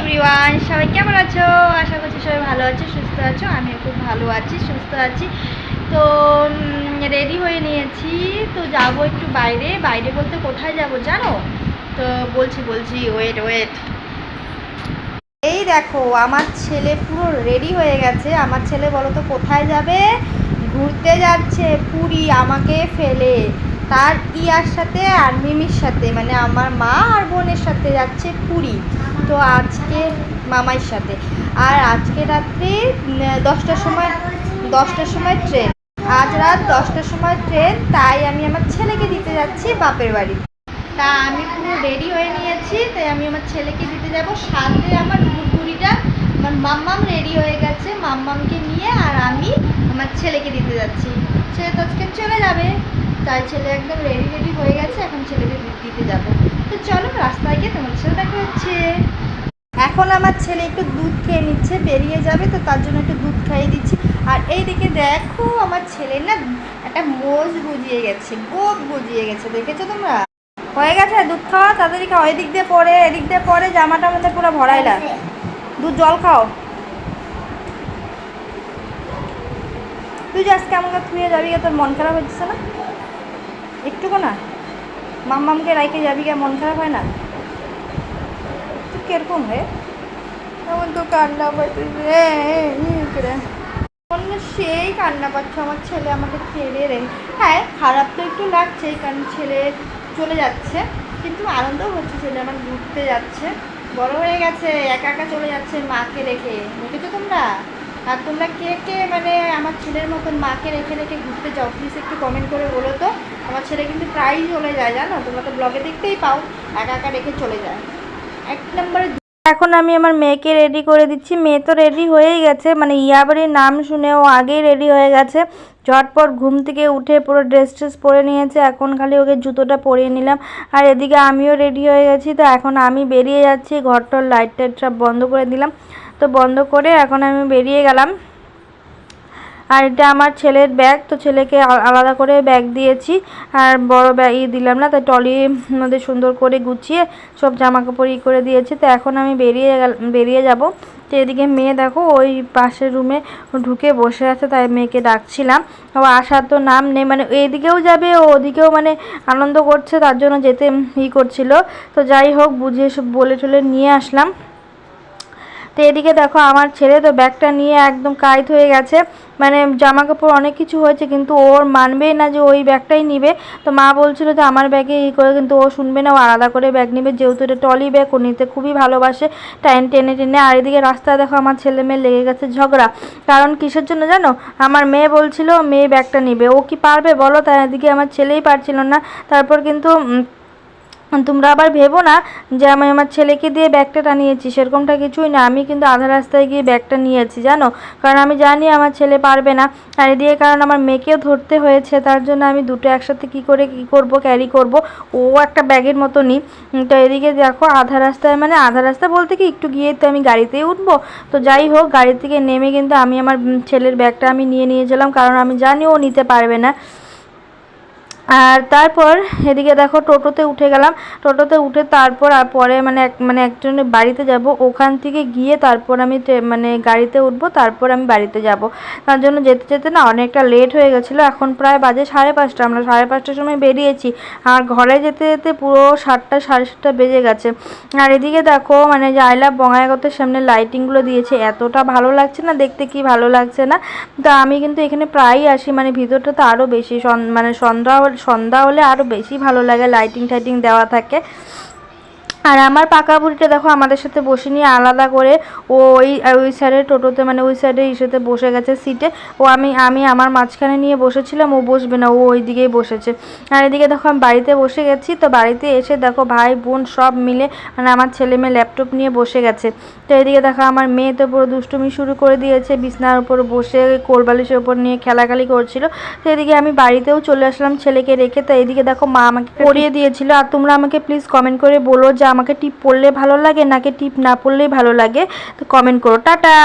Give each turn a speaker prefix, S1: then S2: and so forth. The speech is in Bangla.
S1: এভরিওয়ান, সবাই কেমন আছো? আশা করছি সবাই ভালো আছো, সুস্থ আছো। আমিও খুব ভালো আছি, সুস্থ আছি। তো রেডি হয়ে নিয়েছি, তো যাবো একটু বাইরে। বাইরে বলতে কোথায় যাব জানো? তো বলছি ওয়েট। এই দেখো, আমার ছেলে পুরো রেডি হয়ে গেছে। আমার ছেলে বলো তো কোথায় যাবে? ঘুরতে যাচ্ছে পুরী, আমাকে ফেলে। তার ইয়ার সাথে আর মিমির সাথে, মানে আমার মা আর বোনের সাথে যাচ্ছে পুরী। তো আজকে মামার সাথে। আর আজকে রাত্রে 10টার সময় ট্রেন। আজ রাত 10টার সময় ট্রেন, তাই আমি আমার ছেলেকে দিতে যাচ্ছি বাপের বাড়ি। তা আমি পুরো রেডি হয়ে নিয়েছি, তাই আমি আমার ছেলেকে দিতে যাব। সাথে আমার ঘুরঘুরিটা, আমার মাম্মাম রেডি হয়ে গেছে, মাম্মামকে নিয়ে আর আমি আমার ছেলেকে দিতে যাচ্ছি। ছেলে তো আজকে চলে যাবে, তাই ছেলে একদম রেডি হয়ে গেছে। এখন ছেলেকে দিতে যাব। তো চলো রাস্তায় গিয়ে তোমার সাথে দেখা হচ্ছে। এখন আমার ছেলে একটু দুধ খেয়ে নিচ্ছে, বেরিয়ে যাবে, তো তার জন্য একটু দুধ খাইয়ে দিচ্ছি। আর এইদিকে দেখো, আমার ছেলে না একটা মোজ গুজিয়ে গেছে, গোপ গুজিয়ে গেছে, দেখেছো তোমরা? হয়ে গেছে দুধ খাওয়া, তাড়াতাড়ি খাও। এদিক দিয়ে পরে জামাটার মধ্যে পুরো ভরাইলা। দুধ জল খাও। তুই যে আজকে আমাকে থুয়ে যাবি, তোর মন খারাপ হচ্ছে না একটুকু? না মাম্মামকে রাইকে যাবি, মন খারাপ হয় না? তুই কিরকম রে? আমার তো কান্না পাচ্ছে, সেই কান্না পাচ্ছে আমার ছেলে আমাকে ছেড়ে রে। হ্যাঁ, খারাপ তো একটু লাগছেই, কারণ ছেলে চলে যাচ্ছে, কিন্তু আনন্দও হচ্ছে। ছেলে আমার ঘুরতে যাচ্ছে, বড় হয়ে গেছে, একা একা চলে যাচ্ছে মাকে রেখে। দেখেছো তোমরা? আর তোমরা কে কে মানে আমার ছেলের মতন মাকে রেখে রেখে ঘুরতে যাও, প্লিজ একটু কমেন্ট করে বলো তো। আমার ছেলে কিন্তু প্রায়ই চলে যায়, জানো? তোমরা তো ব্লগে দেখতেই পাও, একা একা রেখে চলে যায়। এক নম্বরে এখন আমি আমার মেয়েকে রেডি করে দিচ্ছি। মেয়ে তো রেডি হয়েই গেছে, মানে ইয়াবাড়ির নাম শুনে ও আগেই রেডি হয়ে গেছে। ঝটপট ঘুম থেকে উঠে পুরো ড্রেস পরে নিয়েছে। এখন খালি ওকে জুতোটা পরিয়ে নিলাম। আর এদিকে আমিও রেডি হয়ে গেছি। তো এখন আমি বেরিয়ে যাচ্ছি, ঘরটার লাইট টাইট সব বন্ধ করে দিলাম। তো বন্ধ করে এখন আমি বেরিয়ে গেলাম। আর এটা আমার ছেলের ব্যাগ, তো ছেলেকে আলাদা করে ব্যাগ দিয়েছি, আর বড় ব্যাগ দিলাম না, তাই ট্রলির মধ্যে সুন্দর করে গুছিয়ে সব জামা কাপড় করে দিয়েছি। তো এখন আমি বেরিয়ে যাব। তো এদিকে মেয়ে দেখো ওই পাশের রুমে ঢুকে বসে আছে, তাই মেয়েকে ডাকছিলাম। ও আসার তো নাম নেই, মানে এদিকেও যাবে ও ওদিকেও মানে আনন্দ করছে, তার জন্য যেতে করছিল। তো যাই হোক, বুঝিয়ে সব বলে টলে নিয়ে আসলাম। তো এদিকে দেখো আমার ছেলে তো ব্যাগটা নিয়ে একদম কাইত হয়ে গেছে, মানে জামা কাপড় অনেক কিছু হয়েছে, কিন্তু ওর মানবেই না যে ওই ব্যাগটাই নিবে। তো মা বলছিল যে আমার ব্যাগে করে, কিন্তু ও শুনবে না, ও আলাদা করে ব্যাগ নিবে, যেহেতু এটা ট্রলি ব্যাগ, ও নিতে খুবই ভালোবাসে, টেনে। আর এদিকে রাস্তায় দেখো আমার ছেলে মেয়ে লেগে গেছে ঝগড়া। কারণ কিসের জন্য জানো? আমার মেয়ে বলছিল মেয়ে ব্যাগটা নিবে, ও কি পারবে বলো? তাই এদিকে আমার ছেলেই পারছিল না। তারপর কিন্তু তোমরা আবার ভেবো না যে আমি আমার ছেলেকে দিয়ে ব্যাগটা টানিয়েছি, সেরকমটা কিছুই না। আমি কিন্তু আধা রাস্তায় গিয়ে ব্যাগটা নিয়েছি, জানো? কারণ আমি জানি আমার ছেলে পারবে না। আর এদিকে কারণ আমার মেয়েকেও ধরতে হয়েছে, তার জন্য আমি দুটো একসাথে কী করব, ক্যারি করব। ও একটা ব্যাগের মতো নিই। তো এদিকে দেখো আধা রাস্তায়, মানে আধা রাস্তা বলতে কি একটু গিয়ে তো আমি গাড়িতেই উঠবো। তো যাই হোক, গাড়ি থেকে নেমে কিন্তু আমি আমার ছেলের ব্যাগটা আমি নিয়েছিলাম, কারণ আমি জানি ও নিতে পারবে না। আর তারপর এদিকে দেখো টোটোতে উঠে গেলাম। টোটোতে উঠে তারপর আর পরে মানে একজনের বাড়িতে যাব, ওখান থেকে গিয়ে তারপর আমি মানে গাড়িতে উঠবো, তারপর আমি বাড়িতে যাব। তার জন্য যেতে যেতে না অনেকটা লেট হয়ে গেছিলো। এখন প্রায় বাজে 5:30, আমরা 5:30টার সময় বেরিয়েছি, আর ঘরে যেতে যেতে পুরো 7টা, 7:30 বেজে গেছে। আর এদিকে দেখো মানে যে আই লাভ বঙ্গাইগাঁওতের সামনে লাইটিংগুলো দিয়েছে, এতটা ভালো লাগছে না দেখতে, কি ভালো লাগছে না? তো আমি কিন্তু এখানে প্রায়ই আসি, মানে ভিতরটা তো আরও বেশি মানে সন্ধ্যা হলে আরও বেশি ভালো লাগে, লাইটিং টাইটিং দেওয়া থাকে। আর আমার পাকা বুড়িটা দেখো আমাদের সাথে বসে নিয়ে আলাদা করে ও ওই সাইডের টোটোতে, মানে ওই সাইডে ইসেতে বসে গেছে সিটে। ও আমি আমার মাঝখানে নিয়ে বসেছিলাম, ও বসবে না, ও ওই দিকেই বসেছে। আর এদিকে দেখো আমি বাড়িতে বসে গেছি। তো বাড়িতে এসে দেখো ভাই বোন সব মিলে, মানে আমার ছেলে মেয়ে ল্যাপটপ নিয়ে বসে গেছে। তো এদিকে দেখো আমার মেয়ে তো পুরো দুষ্টুমি শুরু করে দিয়েছে, বিছনার উপর বসে কোলবালিশের উপর নিয়ে খেলাখালি করছিল। তো এদিকে আমি বাড়িতেও চলে আসলাম ছেলেকে রেখে। তো এদিকে দেখো মা আমাকে পড়িয়ে দিয়েছিল। আর তোমরা আমাকে প্লিজ কমেন্ট করে বলো যে আমাকে টিপ পড়লে ভালো লাগে নাকি টিপ না পড়লেই ভালো লাগে, তো কমেন্ট করো। টাটা।